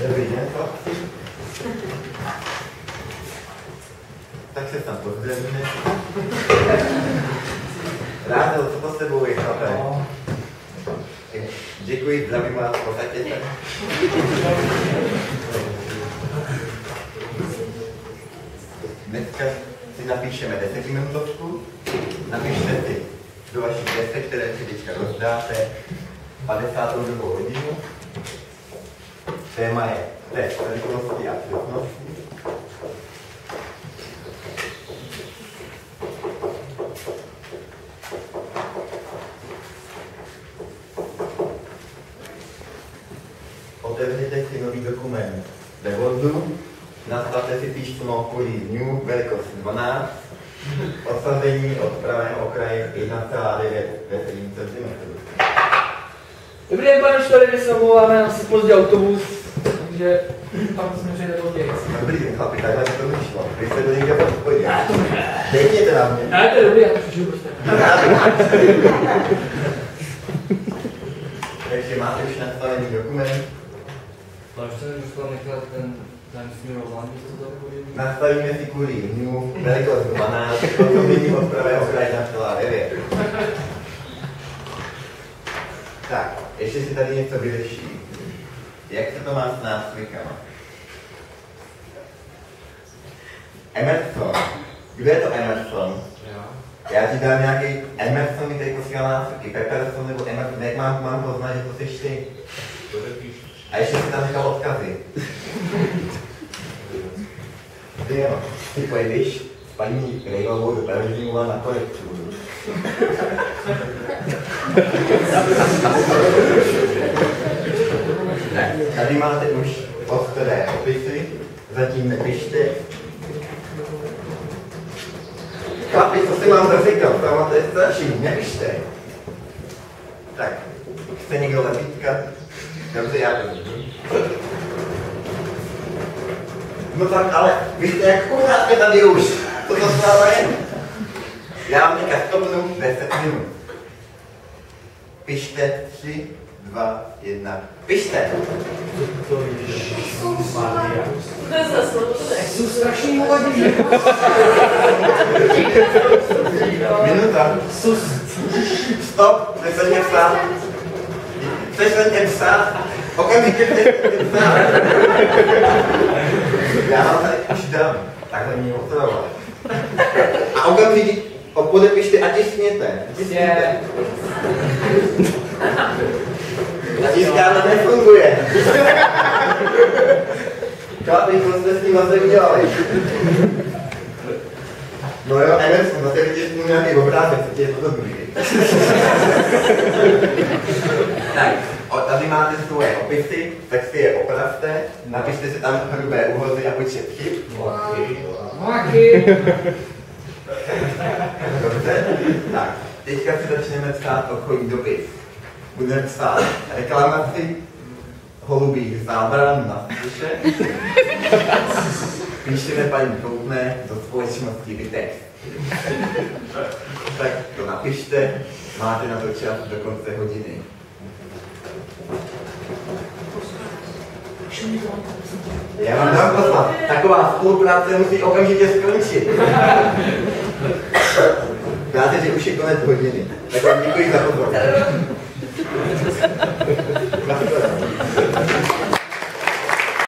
Dobrý den, chlapci. Tak se tam pozdravíme. Rádo, co to s tebou je, chlape? Děkuji, zdravím vás, posaďte se. Dneska si napíšeme 10minutovku. Napište si do vašich desek, které si teďka rozdáte, 52. hodinu. Téma je test velikosti a přesnosti. Otevřete si nový dokument ve Wordu, nastavte si píštu na okolí dňů, velikost 12, osazení od pravého okraje 1,9 cm. Dobrý den, pane Štory, my se omlouváme, nám se pozdě autobus, takže tam jsme přijde později. Dobrý den, chlapi, takhle to vyšlo. Vy jste do někde podchodili. Dejte na mě. Ne, to je dobrý, já to přežiju prostě. Takže máte už nastavený dokument. Ale už jsem dostal nechat ten směrování, co to bude? Nastavíme si kvůli dňů, velikost 12, osazení od pravého kraje 1,9. Tak, ještě si tady něco vyřeším. Jak se to má s nástrojkama? Emerson. Kdo je to Emerson? Já ti dám nějaký Emerson, mi tady posílal nástrojky. Pepperson nebo Emerson, jak mám poznat, že to jsi ty? A ještě si tam nechal odkazy. Ty jo, ty pojedeš s paní Rejlovou do Peržimová na korektu. Tady máte už ostré opisy, zatím nepište. Chlapi, co si mám zaříkat? To je strašný, nepište. Tak, chce někdo lepítka? Dobře, já to vidím. No tak, ale vy jste jak kuřátke tady už. To stává jen. Já vám teďka stopnu 10 minut. Pište 3, 2, 1. Pište! Jsou strašný hovadí. Minuta. Stop, přestaňte psát. Přestaňte psát. Okamžitě přestaňte psát. Já vám tady už dám. Takhle mě otravovat. A okamžitě podepište a tiskněte. A tiskárna nefunguje. Chlapi, co jste s tím vlastně udělali? No jo, Emerson, zase vytisknu nějaký obrázek, co ti je to dobrý. Tak, tady máte svoje opisy, tak si je opravte, napište si tam hrubé úhozy a počet chyb. Dobře, tak, teďka si začneme psát obchodní dopis. Budeme psát reklamaci holubých zábran na střeše. Píšeme paní Koutné do společnosti Vitex. Tak to napište, máte na to čas do konce hodiny. Já vám dám poslat. Taková spolupráce musí okamžitě skončit. Dáte, že už je konec hodiny. Tak vám děkuji za pozornost.